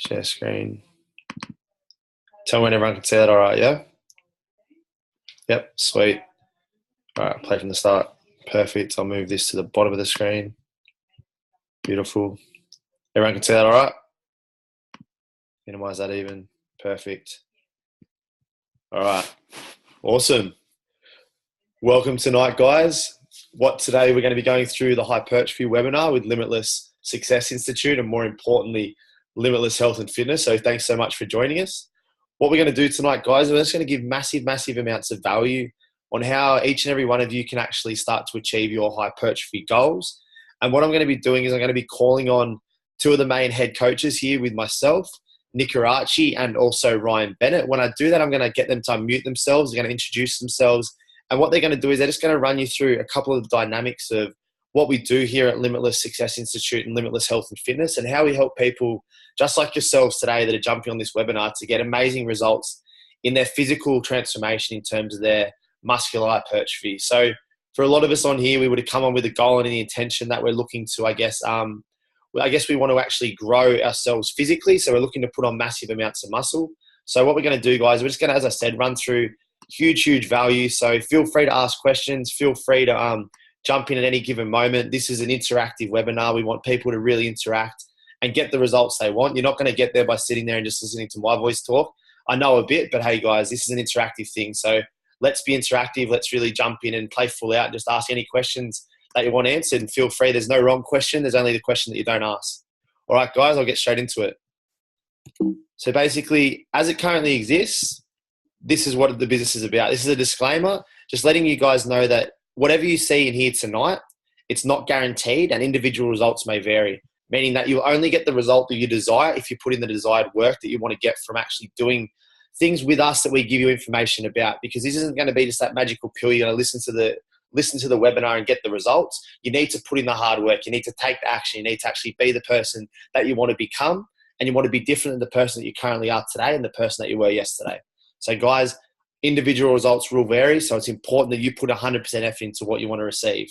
Share screen. Tell me when everyone can see that all right, yeah? Yep, sweet. All right, play from the start. Perfect. I'll move this to the bottom of the screen. Beautiful. Everyone can see that all right? Minimize that even. Perfect. All right. Awesome. Welcome tonight, guys. Today we're going to be going through the Hypertrophy webinar with Limitless Success Institute and, more importantly, Limitless Health and Fitness. So thanks so much for joining us. What we're going to do tonight, guys, we're just going to give massive amounts of value on how each and every one of you can actually start to achieve your hypertrophy goals. And what I'm going to be doing is I'm going to be calling on two of the main head coaches here with myself, Nick Arachi and also Ryan Bennett. When I do that, I'm going to get them to unmute themselves. They're going to introduce themselves. And what they're going to do is they're just going to run you through a couple of the dynamics of what we do here at Limitless Success Institute and Limitless Health and Fitness, and how we help people just like yourselves today that are jumping on this webinar to get amazing results in their physical transformation in terms of their muscular hypertrophy. So for a lot of us on here, we would have come on with a goal and the intention that we're looking to, I guess we want to actually grow ourselves physically. So we're looking to put on massive amounts of muscle. So what we're going to do, guys, we're just going to, as I said, run through huge value. So feel free to ask questions. Feel free to jump in at any given moment. This is an interactive webinar. We want people to really interact and get the results they want. You're not going to get there by sitting there and just listening to my voice talk. I know a bit, but hey, guys, this is an interactive thing. So let's be interactive. Let's really jump in and play full out and just ask any questions that you want answered. And feel free. There's no wrong question. There's only the question that you don't ask. All right, guys, I'll get straight into it. So basically, as it currently exists, this is what the business is about. This is a disclaimer, just letting you guys know that whatever you see in here tonight, it's not guaranteed and individual results may vary, meaning that you'll only get the result that you desire if you put in the desired work that you want to get from actually doing things with us that we give you information about, because this isn't going to be just that magical pill. You're going to listen to the webinar and get the results. You need to put in the hard work. You need to take the action. You need to actually be the person that you want to become, and you want to be different than the person that you currently are today and the person that you were yesterday. So guys, individual results will vary. So it's important that you put 100% effort into what you want to receive.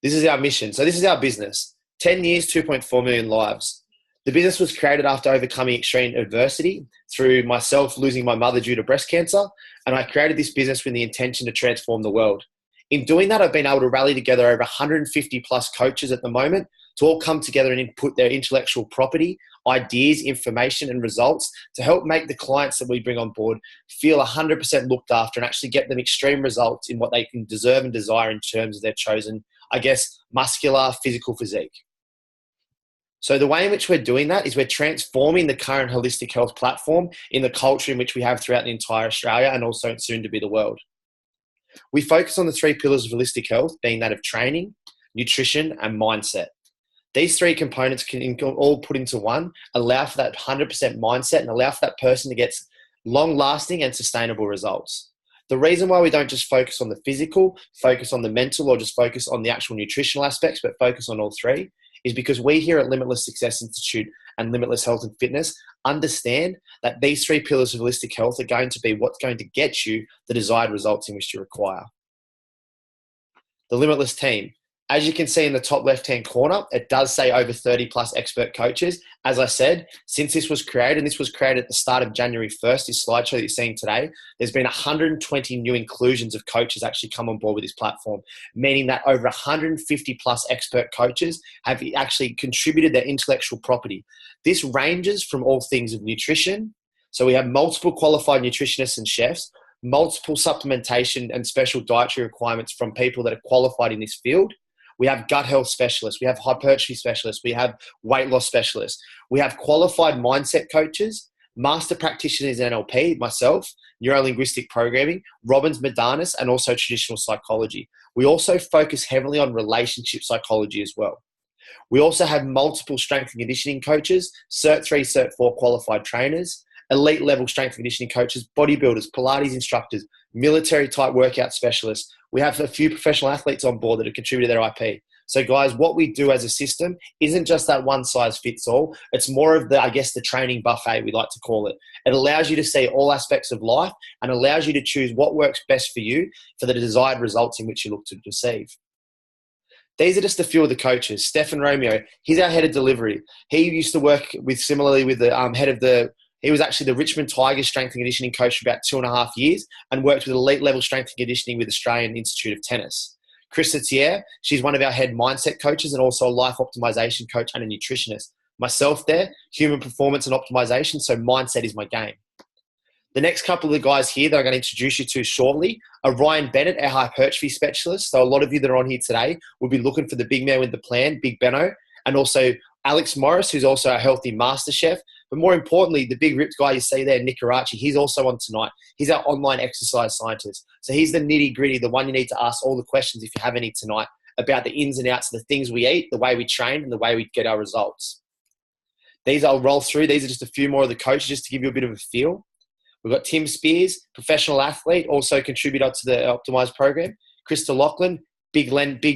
This is our mission. So this is our business. 10 years, 2.4 million lives. The business was created after overcoming extreme adversity through myself losing my mother due to breast cancer. And I created this business with the intention to transform the world. In doing that, I've been able to rally together over 150 plus coaches at the moment to all come together and input their intellectual property, ideas, information, and results to help make the clients that we bring on board feel 100% looked after and actually get them extreme results in what they can deserve and desire in terms of their chosen, I guess, muscular, physical physique. So the way in which we're doing that is we're transforming the current holistic health platform in the culture in which we have throughout the entire Australia and also soon to be the world. We focus on the three pillars of holistic health, being that of training, nutrition, and mindset. These three components can all put into one, allow for that 100% mindset and allow for that person to get long-lasting and sustainable results. The reason why we don't just focus on the physical, focus on the mental, or just focus on the actual nutritional aspects, but focus on all three, is because we here at Limitless Success Institute and Limitless Health and Fitness understand that these three pillars of holistic health are going to be what's going to get you the desired results in which you require. The Limitless team. As you can see in the top left-hand corner, it does say over 30 plus expert coaches. As I said, since this was created, and this was created at the start of January 1st, this slideshow that you're seeing today, there's been 120 new inclusions of coaches actually come on board with this platform, meaning that over 150 plus expert coaches have actually contributed their intellectual property. This ranges from all things of nutrition. So we have multiple qualified nutritionists and chefs, multiple supplementation and special dietary requirements from people that are qualified in this field. We have gut health specialists. We have hypertrophy specialists. We have weight loss specialists. We have qualified mindset coaches, master practitioners in NLP, myself, neuro-linguistic programming, Robbins Medanis, and also traditional psychology. We also focus heavily on relationship psychology as well. We also have multiple strength and conditioning coaches, Cert 3, Cert 4 qualified trainers, elite level strength and conditioning coaches, bodybuilders, Pilates instructors, military type workout specialists. We have a few professional athletes on board that have contributed their IP. So guys, what we do as a system isn't just that one size fits all. It's more of the, I guess, the training buffet, we like to call it. It allows you to see all aspects of life and allows you to choose what works best for you for the desired results in which you look to receive. These are just a few of the coaches. Stefan Romeo, he's our head of delivery. He used to work similarly with the he was actually the Richmond Tigers strength and conditioning coach for about 2.5 years and worked with elite level strength and conditioning with Australian Institute of Tennis. Krista Thier, she's one of our head mindset coaches and also a life optimization coach and a nutritionist. Myself there, human performance and optimization, so mindset is my game. The next couple of the guys here that I'm going to introduce you to shortly are Ryan Bennett, our hypertrophy specialist. So a lot of you that are on here today will be looking for the big man with the plan, Big Benno, and also Alex Morris, who's also a healthy master chef. But more importantly, the big ripped guy you see there, Nick Karachi, he's also on tonight. He's our online exercise scientist. So he's the nitty gritty, the one you need to ask all the questions if you have any tonight about the ins and outs of the things we eat, the way we train, and the way we get our results. These I'll roll through. These are just a few more of the coaches just to give you a bit of a feel. We've got Tim Spears, professional athlete, also contributor to the Optimise program. Krista Lachlan, Big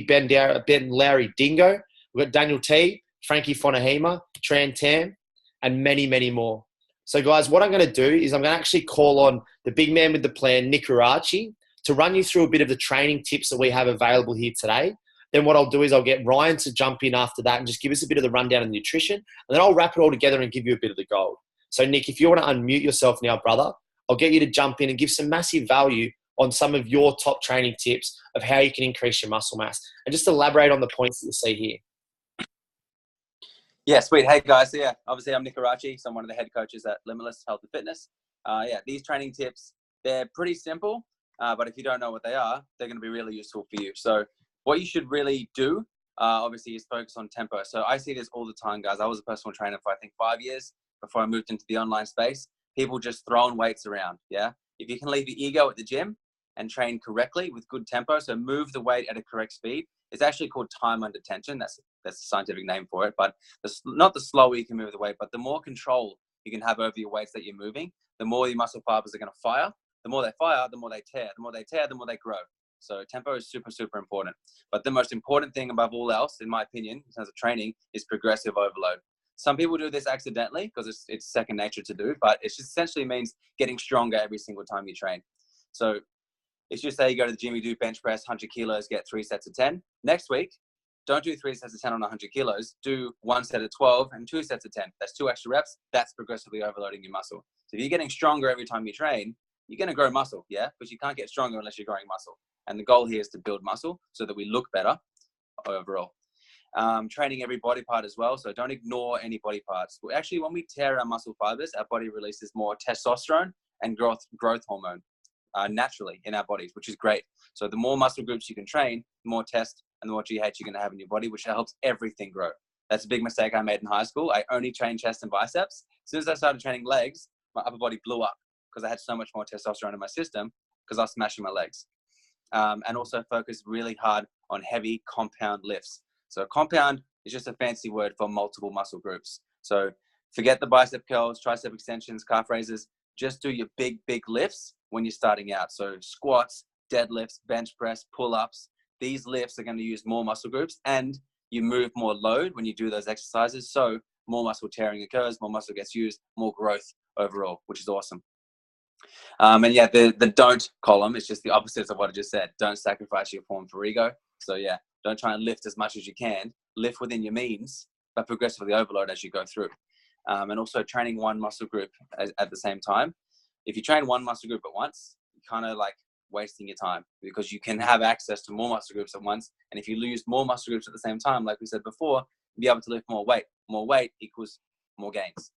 Ben Lowry Dingo. We've got Daniel T, Frankie Fonahima, Tran Tam, and many, many more. So, guys, what I'm going to do is I'm going to actually call on the big man with the plan, Nick Karachi, to run you through a bit of the training tips that we have available here today. Then what I'll do is I'll get Ryan to jump in after that and just give us a bit of the rundown of the nutrition. And then I'll wrap it all together and give you a bit of the gold. So, Nick, if you want to unmute yourself now, brother, I'll get you to jump in and give some massive value on some of your top training tips of how you can increase your muscle mass and just elaborate on the points that you see here. Yeah, sweet. Hey, guys. So, yeah, obviously I'm Nick Karachi. So I'm one of the head coaches at Limitless Health and Fitness. These training tips, they're pretty simple, but if you don't know what they are, they're going to be really useful for you. So what you should really do, obviously, is focus on tempo. So I see this all the time, guys. I was a personal trainer for, I think, 5 years before I moved into the online space. People just throwing weights around, yeah? If you can leave the ego at the gym and train correctly with good tempo, so move the weight at a correct speed. It's actually called time under tension. That's the scientific name for it. But not the slower you can move the weight, but the more control you can have over your weights that you're moving, the more your muscle fibers are going to fire. The more they fire, the more they tear. The more they tear, the more they grow. So tempo is super, super important. But the most important thing above all else, in my opinion, in terms of training, is progressive overload. Some people do this accidentally because it's second nature to do, but it just essentially means getting stronger every single time you train. So it's just say you go to the gym, you do bench press, 100 kilos, get 3 sets of 10. Next week, don't do 3 sets of 10 on 100 kilos. Do 1 set of 12 and 2 sets of 10. That's 2 extra reps. That's progressively overloading your muscle. So if you're getting stronger every time you train, you're going to grow muscle, yeah? But you can't get stronger unless you're growing muscle. And the goal here is to build muscle so that we look better overall. Training every body part as well. So don't ignore any body parts. Actually, when we tear our muscle fibers, our body releases more testosterone and growth hormone naturally in our bodies, which is great. So the more muscle groups you can train, the more test and the more GH you're going to have in your body, which helps everything grow. That's a big mistake I made in high school. I only trained chest and biceps. As soon as I started training legs, my upper body blew up because I had so much more testosterone in my system because I was smashing my legs. And also focus really hard on heavy compound lifts. So compound is just a fancy word for multiple muscle groups. So forget the bicep curls, tricep extensions, calf raises. Just do your big, big lifts when you're starting out. So squats, deadlifts, bench press, pull-ups. These lifts are going to use more muscle groups and you move more load when you do those exercises. So more muscle tearing occurs, more muscle gets used, more growth overall, which is awesome. And yeah, the don't column is just the opposite of what I just said. Don't sacrifice your form for ego. So yeah, don't try and lift as much as you can. Lift within your means, but progressively overload as you go through. And also training one muscle group at the same time. If you train one muscle group at once, you're kind of like wasting your time because you can have access to more muscle groups at once. And if you lose more muscle groups at the same time, like we said before, you'll be able to lift more weight. More weight equals more gains.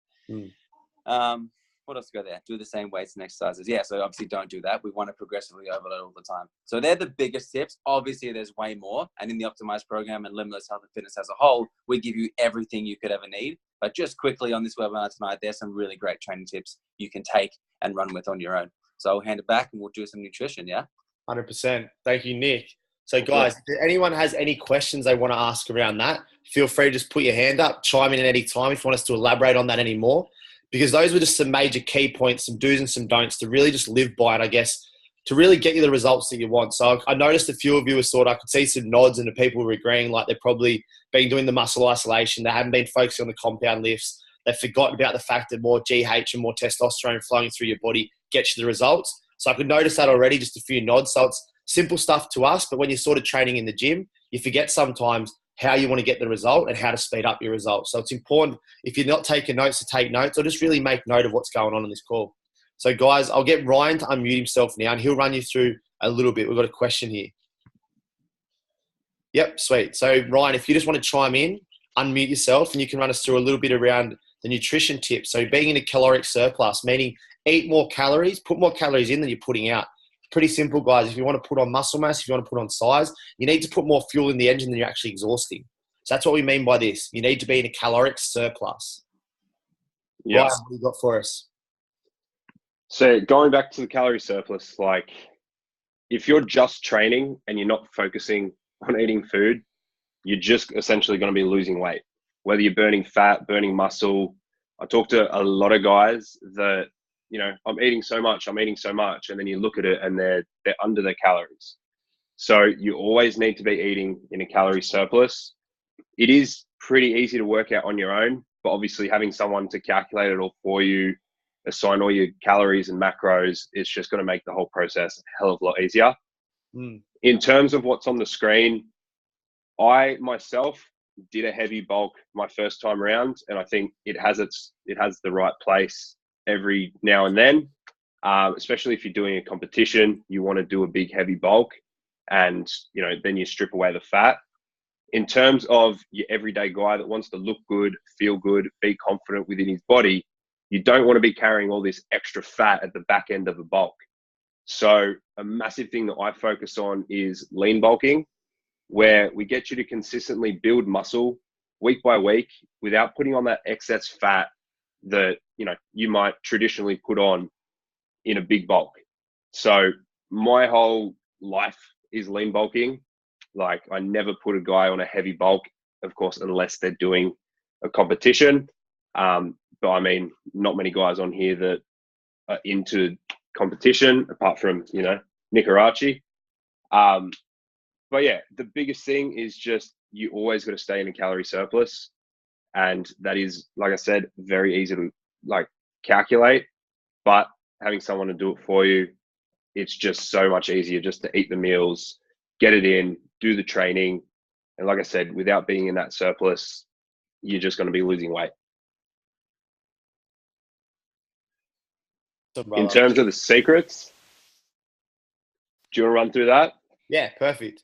What else to go there? Do the same weights and exercises. Yeah, so obviously don't do that. We want to progressively overload all the time. So they're the biggest tips. Obviously, there's way more. And in the Optimized program and Limitless Health and Fitness as a whole, we give you everything you could ever need. But just quickly on this webinar tonight, there's some really great training tips you can take and run with on your own. So I'll hand it back and we'll do some nutrition, yeah? 100%. Thank you, Nick. So guys, if anyone has any questions they want to ask around that, feel free to just put your hand up, chime in at any time if you want us to elaborate on that anymore. Because those were just some major key points, some do's and some don'ts to really just live by and I guess to really get you the results that you want. So I noticed a few of you were I could see some nods and the people were agreeing like they've probably been doing the muscle isolation. They haven't been focusing on the compound lifts. They've forgotten about the fact that more GH and more testosterone flowing through your body gets you the results. So I could notice that already, just a few nods. So it's simple stuff to us, but when you're sort of training in the gym, you forget sometimes how you want to get the result and how to speed up your result. So it's important, if you're not taking notes, to take notes, or just really make note of what's going on in this call. So guys, I'll get Ryan to unmute himself now and he'll run you through a little bit. We've got a question here. Yep, sweet. So Ryan, if you just want to chime in, unmute yourself and you can run us through a little bit around the nutrition tips. So being in a caloric surplus, meaning eat more calories, put more calories in than you're putting out. Pretty simple, guys. If you want to put on muscle mass, if you want to put on size, you need to put more fuel in the engine than you're actually exhausting. So that's what we mean by this. You need to be in a caloric surplus. Yes. Ryan, what have you got for us? So going back to the calorie surplus, like if you're just training and you're not focusing on eating food, you're just essentially going to be losing weight. Whether you're burning fat, burning muscle. I talk to a lot of guys that, you know, I'm eating so much, and then you look at it and they're under their calories. So you always need to be eating in a calorie surplus. It is pretty easy to work out on your own, but obviously having someone to calculate it all for you, assign all your calories and macros, it's just going to make the whole process a hell of a lot easier. In terms of what's on the screen, I myself did a heavy bulk my first time around, and I think it has the right place every now and then, especially if you're doing a competition. You want to do a big heavy bulk, and you know, then you strip away the fat. In terms of your everyday guy that wants to look good, feel good, be confident within his body, you don't want to be carrying all this extra fat at the back end of a bulk. So a massive thing that I focus on is lean bulking, where we get you to consistently build muscle week by week without putting on that excess fat that, you know, you might traditionally put on in a big bulk. So my whole life is lean bulking. Like I never put a guy on a heavy bulk, of course, unless they're doing a competition. But I mean, not many guys on here that are into competition, apart from, you know, Nick Arachi. But yeah, the biggest thing is just you always got to stay in a calorie surplus. And that is, like I said, very easy to like calculate, but having someone to do it for you, it's just so much easier just to eat the meals, get it in, do the training. And like I said, without being in that surplus, you're just going to be losing weight. In terms of the secrets, do you want to run through that? Yeah, perfect.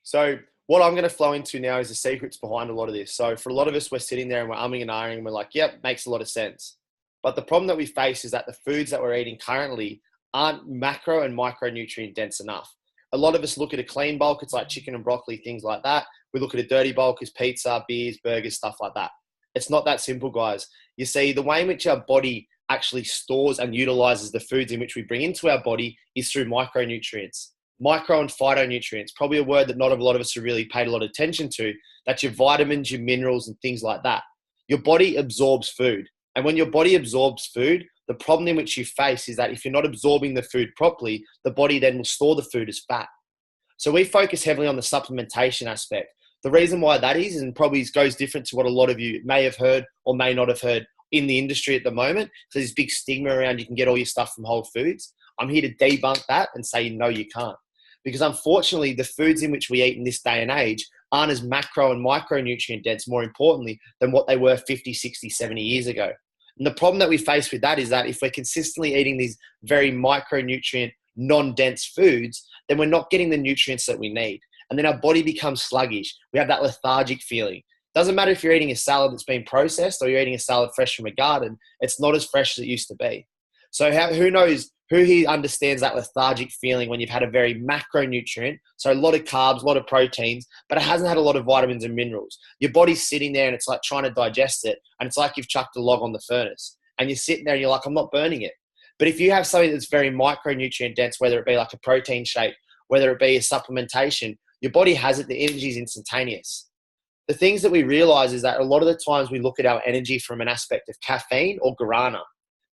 So what I'm going to flow into now is the secrets behind a lot of this. So for a lot of us, we're sitting there and we're umming and ahhing and we're like, yep, makes a lot of sense. But the problem that we face is that the foods that we're eating currently aren't macro and micronutrient dense enough. A lot of us look at a clean bulk, it's like chicken and broccoli, things like that. We look at a dirty bulk as pizza, beers, burgers, stuff like that. It's not that simple, guys. You see, the way in which our body actually stores and utilizes the foods in which we bring into our body is through micronutrients. Micro and phytonutrients, probably a word that not a lot of us have really paid a lot of attention to. That's your vitamins, your minerals, and things like that. Your body absorbs food. And when your body absorbs food, the problem in which you face is that if you're not absorbing the food properly, the body then will store the food as fat. So we focus heavily on the supplementation aspect. The reason why that is, and probably goes different to what a lot of you may have heard or may not have heard in the industry at the moment. So there's big stigma around you can get all your stuff from Whole Foods. I'm here to debunk that and say, no, you can't. Because unfortunately, the foods in which we eat in this day and age aren't as macro and micronutrient dense, more importantly, than what they were 50, 60, 70 years ago. And the problem that we face with that is that if we're consistently eating these very micronutrient, non-dense foods, then we're not getting the nutrients that we need. And then our body becomes sluggish. We have that lethargic feeling. Doesn't matter if you're eating a salad that's been processed or you're eating a salad fresh from a garden, it's not as fresh as it used to be. So who knows, who here understands that lethargic feeling when you've had a very macronutrient, so a lot of carbs, a lot of proteins, but it hasn't had a lot of vitamins and minerals. Your body's sitting there and it's like trying to digest it, and it's like you've chucked a log on the furnace. And you're sitting there and you're like, I'm not burning it. But if you have something that's very micronutrient dense, whether it be like a protein shake, whether it be a supplementation, your body has it, the energy is instantaneous. The things that we realize is that a lot of the times we look at our energy from an aspect of caffeine or guarana,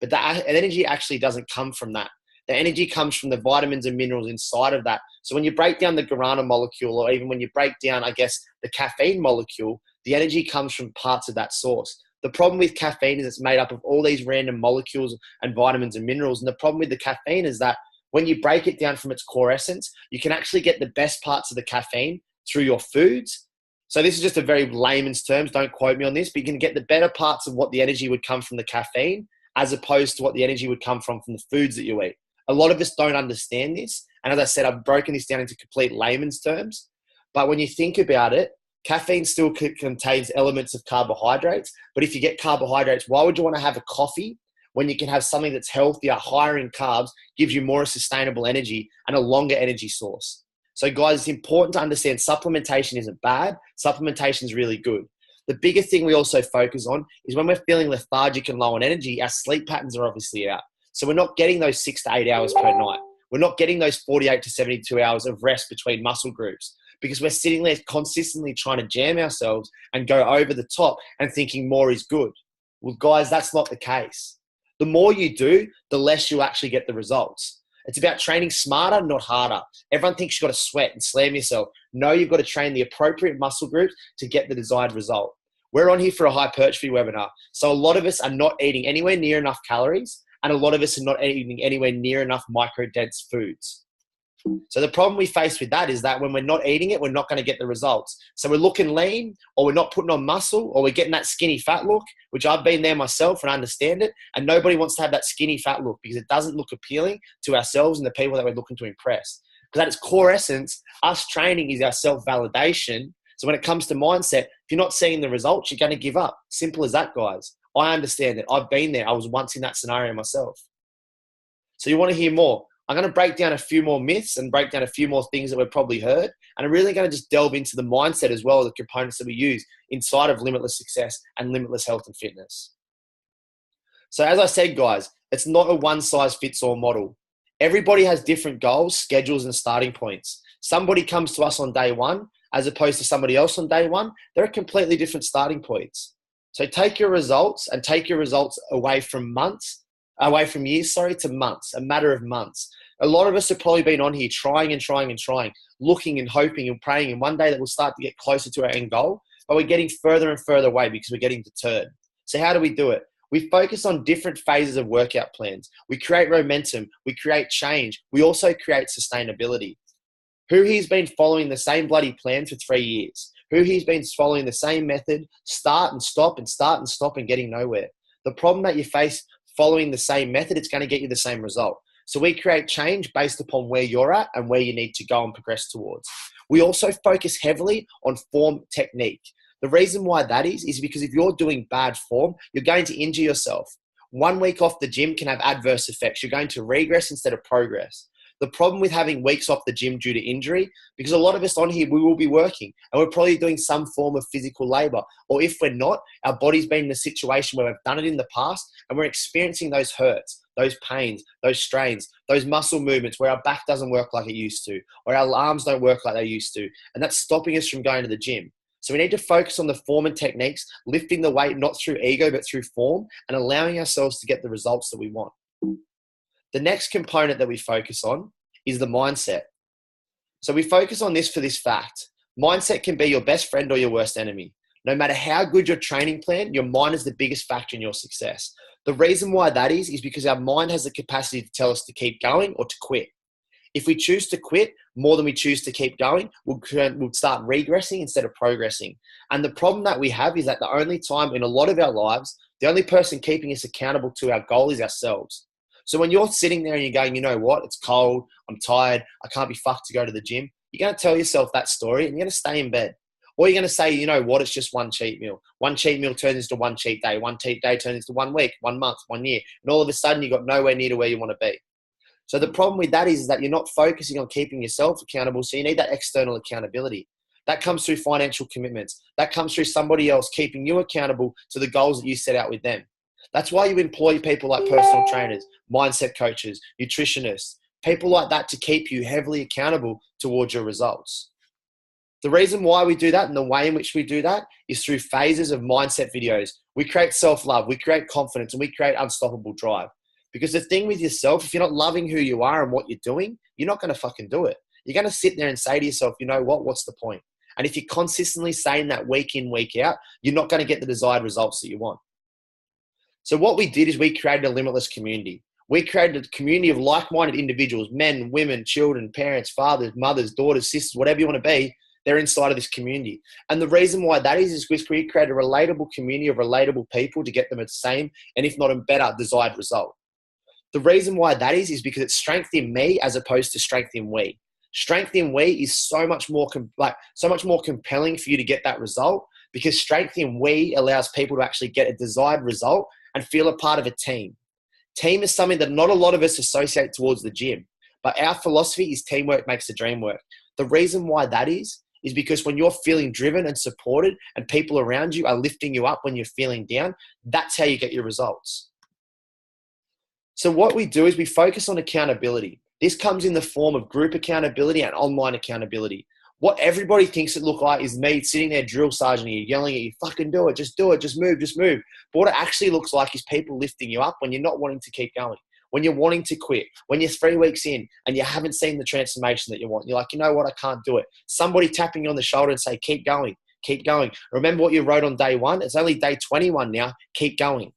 but that energy actually doesn't come from that. The energy comes from the vitamins and minerals inside of that. So when you break down the guarana molecule, or even when you break down, I guess, the caffeine molecule, the energy comes from parts of that source. The problem with caffeine is it's made up of all these random molecules and vitamins and minerals. And the problem with the caffeine is that when you break it down from its core essence, you can actually get the best parts of the caffeine through your foods. So this is just a very layman's terms. Don't quote me on this, but you can get the better parts of what the energy would come from the caffeine as opposed to what the energy would come from the foods that you eat. A lot of us don't understand this. And as I said, I've broken this down into complete layman's terms. But when you think about it, caffeine still contains elements of carbohydrates. But if you get carbohydrates, why would you want to have a coffee when you can have something that's healthier, higher in carbs, gives you more sustainable energy and a longer energy source? So guys, it's important to understand supplementation isn't bad. Supplementation is really good. The biggest thing we also focus on is when we're feeling lethargic and low on energy, our sleep patterns are obviously out. So we're not getting those 6 to 8 hours per night. We're not getting those 48 to 72 hours of rest between muscle groups because we're sitting there consistently trying to jam ourselves and go over the top and thinking more is good. Well, guys, that's not the case. The more you do, the less you actually get the results. It's about training smarter, not harder. Everyone thinks you've got to sweat and slam yourself. No, you've got to train the appropriate muscle groups to get the desired result. We're on here for a hypertrophy webinar. So a lot of us are not eating anywhere near enough calories, and a lot of us are not eating anywhere near enough micro-dense foods. So the problem we face with that is that when we're not eating it, we're not going to get the results. So we're looking lean, or we're not putting on muscle, or we're getting that skinny fat look, which I've been there myself and I understand it. And nobody wants to have that skinny fat look because it doesn't look appealing to ourselves and the people that we're looking to impress. Because at its core essence, us training is our self-validation. So when it comes to mindset, if you're not seeing the results, you're going to give up. Simple as that, guys. I understand it. I've been there. I was once in that scenario myself. So you want to hear more? I'm going to break down a few more myths and break down a few more things that we've probably heard. And I'm really going to just delve into the mindset as well as the components that we use inside of Limitless Success and Limitless Health and Fitness. So as I said, guys, it's not a one-size-fits-all model. Everybody has different goals, schedules, and starting points. Somebody comes to us on day one as opposed to somebody else on day one. There are completely different starting points. So take your results and take your results away from years, to months, a matter of months. A lot of us have probably been on here trying, looking and hoping and praying, and one day that we'll start to get closer to our end goal, but we're getting further and further away because we're getting deterred. So how do we do it? We focus on different phases of workout plans. We create momentum. We create change. We also create sustainability. Who here's been following the same bloody plan for 3 years? Who here's been following the same method, start and stop and getting nowhere? The problem that you face following the same method, it's going to get you the same result. So we create change based upon where you're at and where you need to go and progress towards. We also focus heavily on form technique. The reason why that is because if you're doing bad form, you're going to injure yourself. 1 week off the gym can have adverse effects. You're going to regress instead of progress. The problem with having weeks off the gym due to injury, because a lot of us on here, we will be working and we're probably doing some form of physical labor. Or if we're not, our body's been in a situation where we've done it in the past and we're experiencing those hurts, those pains, those strains, those muscle movements where our back doesn't work like it used to, or our arms don't work like they used to. And that's stopping us from going to the gym. So we need to focus on the form and techniques, lifting the weight, not through ego, but through form, and allowing ourselves to get the results that we want. The next component that we focus on is the mindset. So we focus on this for this fact. Mindset can be your best friend or your worst enemy. No matter how good your training plan, your mind is the biggest factor in your success. The reason why that is because our mind has the capacity to tell us to keep going or to quit. If we choose to quit more than we choose to keep going, we'll start regressing instead of progressing. And the problem that we have is that the only time in a lot of our lives, the only person keeping us accountable to our goal is ourselves. So when you're sitting there and you're going, you know what, it's cold, I'm tired, I can't be fucked to go to the gym, you're going to tell yourself that story and you're going to stay in bed. Or you're going to say, you know what, it's just one cheat meal. One cheat meal turns into one cheat day. One cheat day turns into 1 week, 1 month, 1 year. And all of a sudden you got nowhere near to where you want to be. So the problem with that is that you're not focusing on keeping yourself accountable. So you need that external accountability. That comes through financial commitments. That comes through somebody else keeping you accountable to the goals that you set out with them. That's why you employ people like personal trainers, mindset coaches, nutritionists, people like that to keep you heavily accountable towards your results. The reason why we do that and the way in which we do that is through phases of mindset videos. We create self-love, we create confidence, and we create unstoppable drive. Because the thing with yourself, if you're not loving who you are and what you're doing, you're not going to fucking do it. You're going to sit there and say to yourself, you know what, what's the point? And if you're consistently saying that week in, week out, you're not going to get the desired results that you want. So what we did is we created a limitless community. We created a community of like-minded individuals, men, women, children, parents, fathers, mothers, daughters, sisters, whatever you want to be, they're inside of this community. And the reason why that is because we create a relatable community of relatable people to get them at the same, and if not a better, desired result. The reason why that is because it's strength in me as opposed to strength in we. Strength in we is so much more compelling for you to get that result, because strength in we allows people to actually get a desired result and feel a part of a team. Team is something that not a lot of us associate towards the gym, but our philosophy is teamwork makes the dream work. The reason why that is because when you're feeling driven and supported and people around you are lifting you up when you're feeling down, that's how you get your results. So what we do is we focus on accountability. This comes in the form of group accountability and online accountability. What everybody thinks it look like is me sitting there drill sergeant you, yelling at you, fucking do it, just move, just move. But what it actually looks like is people lifting you up when you're not wanting to keep going, when you're wanting to quit, when you're 3 weeks in and you haven't seen the transformation that you want. You're like, you know what, I can't do it. Somebody tapping you on the shoulder and say, keep going, keep going. Remember what you wrote on day 1? It's only day 21 now, keep going.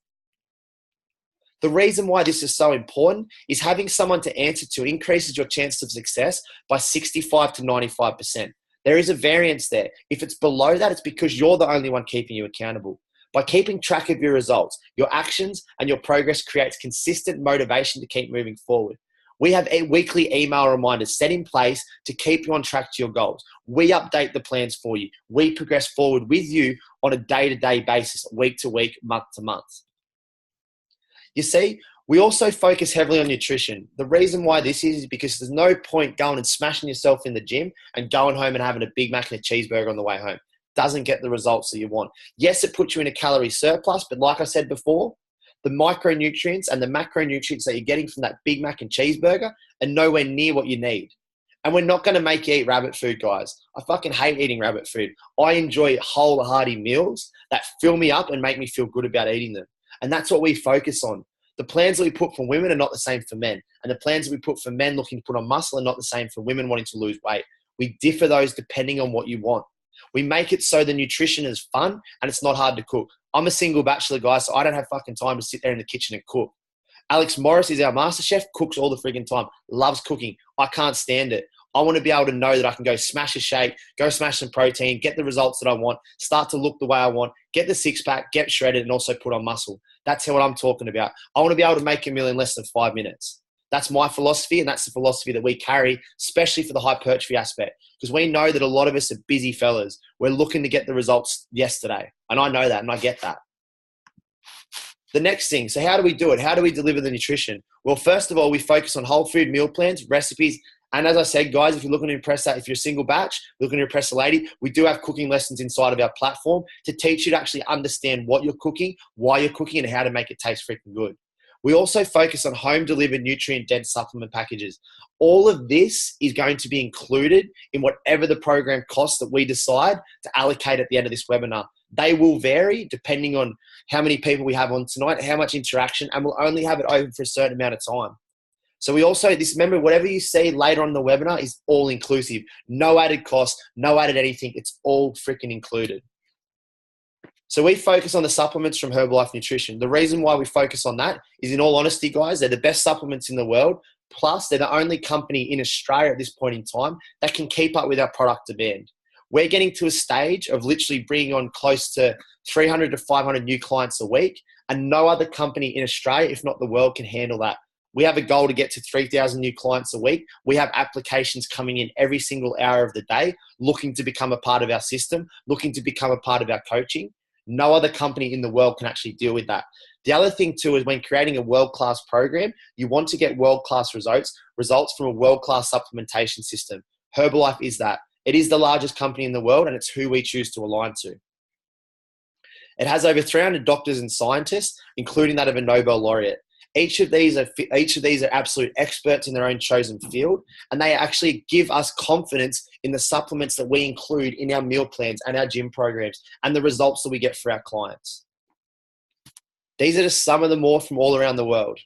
The reason why this is so important is having someone to answer to increases your chance of success by 65 to 95%. There is a variance there. If it's below that, it's because you're the only one keeping you accountable. By keeping track of your results, your actions and your progress creates consistent motivation to keep moving forward. We have weekly email reminders set in place to keep you on track to your goals. We update the plans for you. We progress forward with you on a day-to-day basis, week to week, month to month. You see, we also focus heavily on nutrition. The reason why this is because there's no point going and smashing yourself in the gym and going home and having a Big Mac and a cheeseburger on the way home. Doesn't get the results that you want. Yes, it puts you in a calorie surplus, but like I said before, the micronutrients and the macronutrients that you're getting from that Big Mac and cheeseburger are nowhere near what you need. And we're not going to make you eat rabbit food, guys. I fucking hate eating rabbit food. I enjoy whole-hearty meals that fill me up and make me feel good about eating them. And that's what we focus on. The plans that we put for women are not the same for men. And the plans that we put for men looking to put on muscle are not the same for women wanting to lose weight. We differ those depending on what you want. We make it so the nutrition is fun and it's not hard to cook. I'm a single bachelor, guy, so I don't have fucking time to sit there in the kitchen and cook. Alex Morris is our master chef, cooks all the friggin' time, loves cooking. I can't stand it. I want to be able to know that I can go smash a shake, go smash some protein, get the results that I want, start to look the way I want, get the six-pack, get shredded, and also put on muscle. That's what I'm talking about. I want to be able to make a meal in less than 5 minutes. That's my philosophy, and that's the philosophy that we carry, especially for the hypertrophy aspect, because we know that a lot of us are busy fellas. We're looking to get the results yesterday, and I know that, and I get that. The next thing, so how do we do it? How do we deliver the nutrition? Well, first of all, we focus on whole food meal plans, recipes, and as I said, guys, if you're looking to impress that, if you're a single batch, looking to impress a lady, we do have cooking lessons inside of our platform to teach you to actually understand what you're cooking, why you're cooking, and how to make it taste freaking good. We also focus on home-delivered nutrient-dense supplement packages. All of this is going to be included in whatever the program costs that we decide to allocate at the end of this webinar. They will vary depending on how many people we have on tonight, how much interaction, and we'll only have it open for a certain amount of time. So we also, remember, whatever you see later on in the webinar is all inclusive. No added cost, no added anything. It's all freaking included. So we focus on the supplements from Herbalife Nutrition. The reason why we focus on that is, in all honesty, guys, they're the best supplements in the world. Plus, they're the only company in Australia at this point in time that can keep up with our product demand. We're getting to a stage of literally bringing on close to 300 to 500 new clients a week, and no other company in Australia, if not the world, can handle that. We have a goal to get to 3,000 new clients a week. We have applications coming in every single hour of the day, looking to become a part of our system, looking to become a part of our coaching. No other company in the world can actually deal with that. The other thing too is when creating a world-class program, you want to get world-class results from a world-class supplementation system. Herbalife is that. It is the largest company in the world, and it's who we choose to align to. It has over 300 doctors and scientists, including that of a Nobel laureate. Each of these are absolute experts in their own chosen field, and they actually give us confidence in the supplements that we include in our meal plans and our gym programs and the results that we get for our clients. These are just some of the more from all around the world.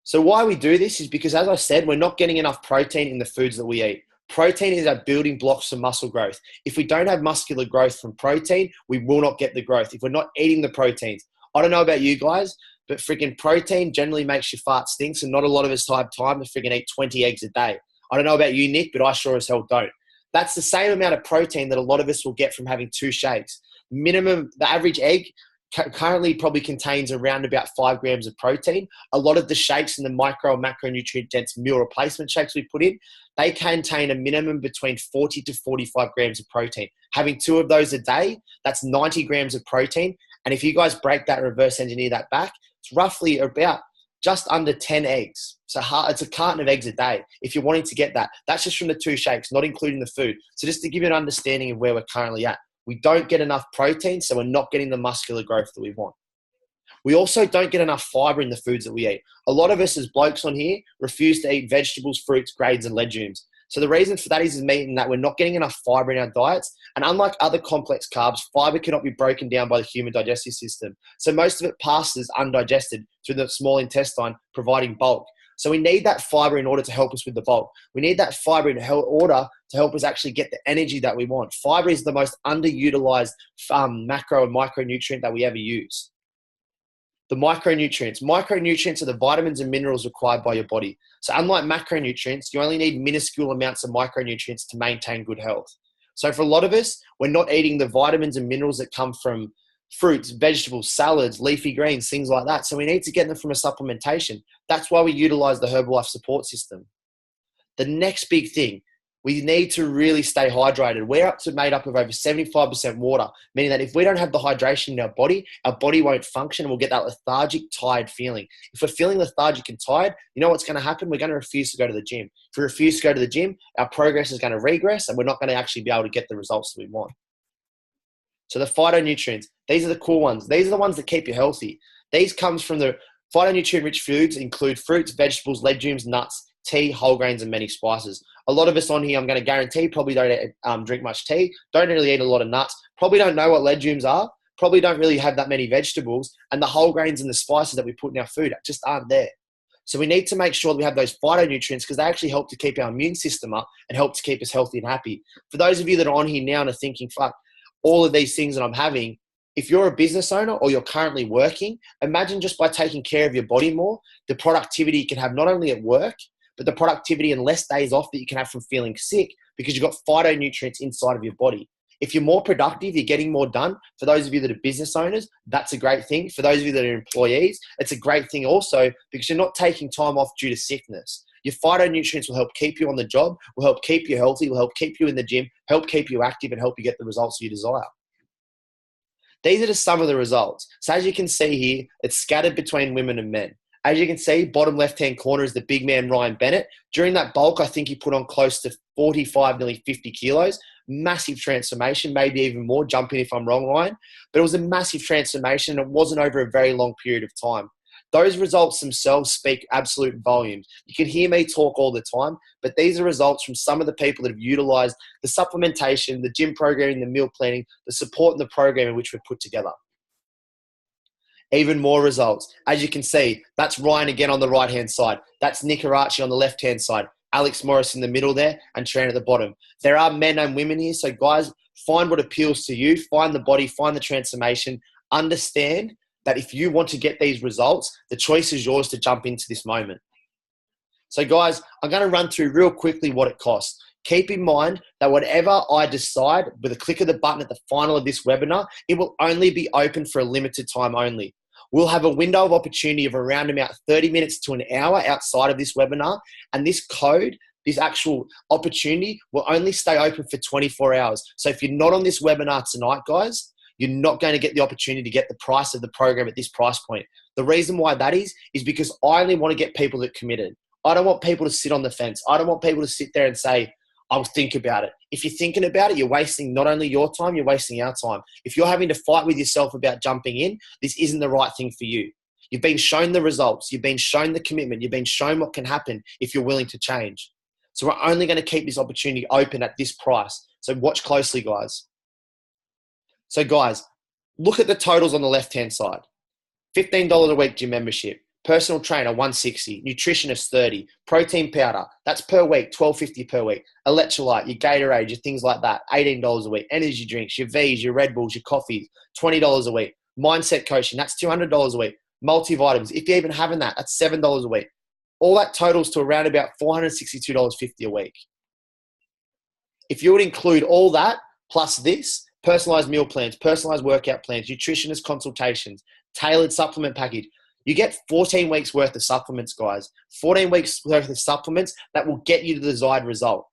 So why we do this is because, as I said, we're not getting enough protein in the foods that we eat. Protein is our building blocks for muscle growth. If we don't have muscular growth from protein, we will not get the growth if we're not eating the proteins. I don't know about you guys, but freaking protein generally makes your fart stinks, and not a lot of us have time to freaking eat 20 eggs a day. I don't know about you, Nick, but I sure as hell don't. That's the same amount of protein that a lot of us will get from having 2 shakes. Minimum, the average egg currently probably contains around about 5 grams of protein. A lot of the shakes and the micro and macronutrient dense meal replacement shakes we put in, they contain a minimum between 40 to 45 grams of protein. Having 2 of those a day, that's 90 grams of protein. And if you guys break that, reverse engineer that back, it's roughly about just under 10 eggs. So it's a carton of eggs a day. If you're wanting to get that, that's just from the 2 shakes, not including the food. So just to give you an understanding of where we're currently at, we don't get enough protein, so we're not getting the muscular growth that we want. We also don't get enough fiber in the foods that we eat. A lot of us as blokes on here refuse to eat vegetables, fruits, grains, and legumes. So the reason for that is meaning that we're not getting enough fiber in our diets. And unlike other complex carbs, fiber cannot be broken down by the human digestive system. So most of it passes undigested through the small intestine, providing bulk. So we need that fiber in order to help us with the bulk. We need that fiber in order to help us actually get the energy that we want. Fiber is the most underutilized macro and micronutrient that we ever use. The micronutrients. Micronutrients are the vitamins and minerals required by your body. So unlike macronutrients, you only need minuscule amounts of micronutrients to maintain good health. So for a lot of us, we're not eating the vitamins and minerals that come from fruits, vegetables, salads, leafy greens, things like that. So we need to get them from a supplementation. That's why we utilize the Herbalife support system. The next big thing, we need to really stay hydrated. We're made up of over 75% water, meaning that if we don't have the hydration in our body won't function and we'll get that lethargic, tired feeling. If we're feeling lethargic and tired, you know what's going to happen? We're going to refuse to go to the gym. If we refuse to go to the gym, our progress is going to regress and we're not going to actually be able to get the results that we want. So the phytonutrients, these are the cool ones. These are the ones that keep you healthy. These comes from the phytonutrient-rich foods include fruits, vegetables, legumes, nuts, tea, whole grains, and many spices. A lot of us on here, I'm going to guarantee, probably don't drink much tea, don't really eat a lot of nuts, probably don't know what legumes are, probably don't really have that many vegetables, and the whole grains and the spices that we put in our food just aren't there. So we need to make sure that we have those phytonutrients because they actually help to keep our immune system up and help to keep us healthy and happy. For those of you that are on here now and are thinking, fuck, all of these things that I'm having, if you're a business owner or you're currently working, imagine just by taking care of your body more, the productivity you can have not only at work, but the productivity and less days off that you can have from feeling sick because you've got phytonutrients inside of your body. If you're more productive, you're getting more done. For those of you that are business owners, that's a great thing. For those of you that are employees, it's a great thing also because you're not taking time off due to sickness. Your phytonutrients will help keep you on the job, will help keep you healthy, will help keep you in the gym, help keep you active and help you get the results you desire. These are just some of the results. So as you can see here, it's scattered between women and men. As you can see, bottom left-hand corner is the big man, Ryan Bennett. During that bulk, I think he put on close to 45, nearly 50 kilos. Massive transformation, maybe even more. Jump in if I'm wrong, Ryan. But it was a massive transformation and it wasn't over a very long period of time. Those results themselves speak absolute volumes. You can hear me talk all the time, but these are results from some of the people that have utilized the supplementation, the gym programming, the meal planning, the support and the programming which we've put together. Even more results. As you can see, that's Ryan again on the right-hand side. That's Nick Arachi on the left-hand side. Alex Morris in the middle there and Tran at the bottom. There are men and women here. So guys, find what appeals to you. Find the body, find the transformation. Understand that if you want to get these results, the choice is yours to jump into this moment. So guys, I'm going to run through real quickly what it costs. Keep in mind that whatever I decide with a click of the button at the final of this webinar, it will only be open for a limited time only. We'll have a window of opportunity of around about 30 minutes to an hour outside of this webinar. And this code, this actual opportunity will only stay open for 24 hours. So if you're not on this webinar tonight, guys, you're not going to get the opportunity to get the price of the program at this price point. The reason why that is because I only want to get people that are committed. I don't want people to sit on the fence. I don't want people to sit there and say, I'll think about it. If you're thinking about it, you're wasting not only your time, you're wasting our time. If you're having to fight with yourself about jumping in, this isn't the right thing for you. You've been shown the results. You've been shown the commitment. You've been shown what can happen if you're willing to change. So we're only going to keep this opportunity open at this price. So watch closely, guys. So guys, look at the totals on the left-hand side. $15 a week gym membership. Personal trainer, $160. Nutritionist, $30. Protein powder, that's per week, $12.50 per week. Electrolyte, your Gatorade, your things like that, $18 a week. Energy drinks, your V's, your Red Bulls, your coffees, $20 a week. Mindset coaching, that's $200 a week. Multivitamins, if you're even having that, that's $7 a week. All that totals to around about $462.50 a week. If you would include all that plus this, personalized meal plans, personalized workout plans, nutritionist consultations, tailored supplement package, you get 14 weeks worth of supplements, guys. 14 weeks worth of supplements that will get you the desired result.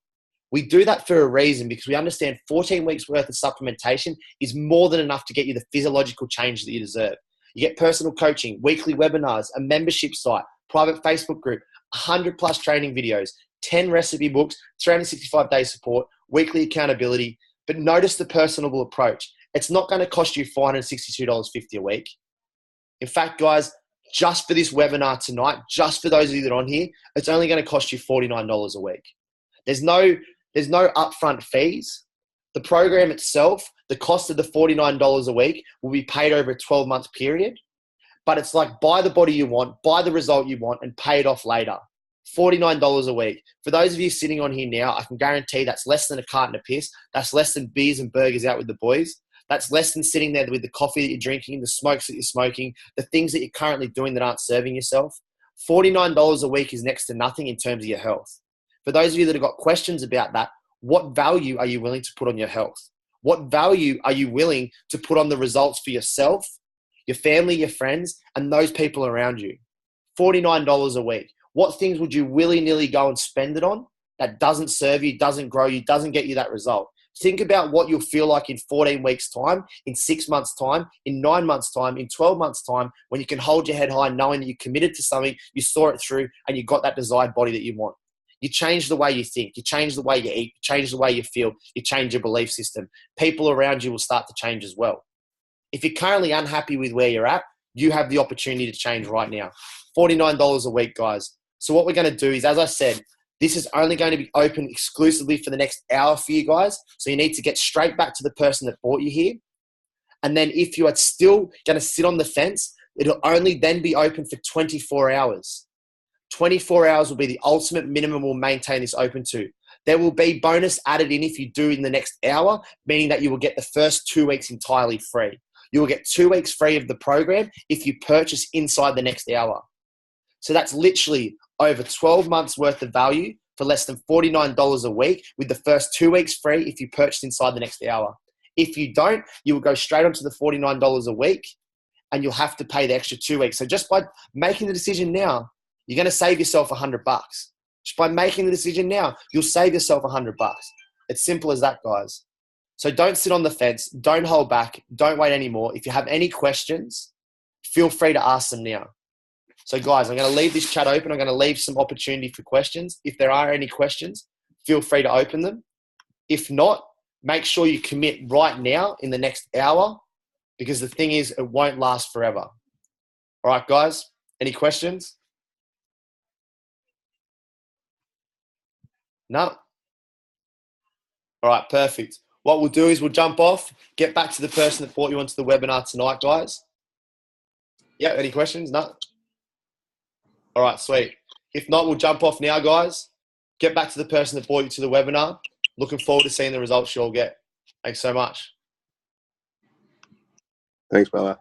We do that for a reason because we understand 14 weeks worth of supplementation is more than enough to get you the physiological change that you deserve. You get personal coaching, weekly webinars, a membership site, private Facebook group, 100 plus training videos, 10 recipe books, 365-day support, weekly accountability. But notice the personable approach. It's not going to cost you $462.50 a week. In fact, guys, just for this webinar tonight, just for those of you that are on here, it's only going to cost you $49 a week. There's no upfront fees. The program itself, the cost of the $49 a week will be paid over a 12-month period. But it's like buy the body you want, buy the result you want, and pay it off later. $49 a week. For those of you sitting on here now, I can guarantee that's less than a carton of piss. That's less than beers and burgers out with the boys. That's less than sitting there with the coffee that you're drinking, the smokes that you're smoking, the things that you're currently doing that aren't serving yourself. $49 a week is next to nothing in terms of your health. For those of you that have got questions about that, what value are you willing to put on your health? What value are you willing to put on the results for yourself, your family, your friends, and those people around you? $49 a week. What things would you willy-nilly go and spend it on that doesn't serve you, doesn't grow you, doesn't get you that result? Think about what you'll feel like in 14 weeks' time, in 6 months' time, in 9 months' time, in 12 months' time, when you can hold your head high knowing that you're committed to something, you saw it through, and you got that desired body that you want. You change the way you think. You change the way you eat. You change the way you feel. You change your belief system. People around you will start to change as well. If you're currently unhappy with where you're at, you have the opportunity to change right now. $49 a week, guys. So what we're going to do is, as I said, this is only going to be open exclusively for the next hour for you guys. So you need to get straight back to the person that brought you here. And then if you are still going to sit on the fence, it'll only then be open for 24 hours. 24 hours will be the ultimate minimum we'll maintain this open to. There will be bonus added in if you do in the next hour, meaning that you will get the first 2 weeks entirely free. You will get 2 weeks free of the program if you purchase inside the next hour. So that's literally over 12 months worth of value for less than $49 a week, with the first 2 weeks free if you purchase inside the next hour. If you don't, you will go straight onto the $49 a week and you'll have to pay the extra 2 weeks. So just by making the decision now, you're going to save yourself $100. Just by making the decision now, you'll save yourself $100. It's simple as that, guys. So don't sit on the fence. Don't hold back. Don't wait anymore. If you have any questions, feel free to ask them now. So guys, I'm going to leave this chat open. I'm going to leave some opportunity for questions. If there are any questions, feel free to open them. If not, make sure you commit right now in the next hour, because the thing is, it won't last forever. All right, guys, any questions? No? All right, perfect. What we'll do is we'll jump off, get back to the person that brought you onto the webinar tonight, guys. Yeah, any questions? No? All right, sweet. If not, we'll jump off now, guys. Get back to the person that brought you to the webinar. Looking forward to seeing the results you all get. Thanks so much. Thanks, brother.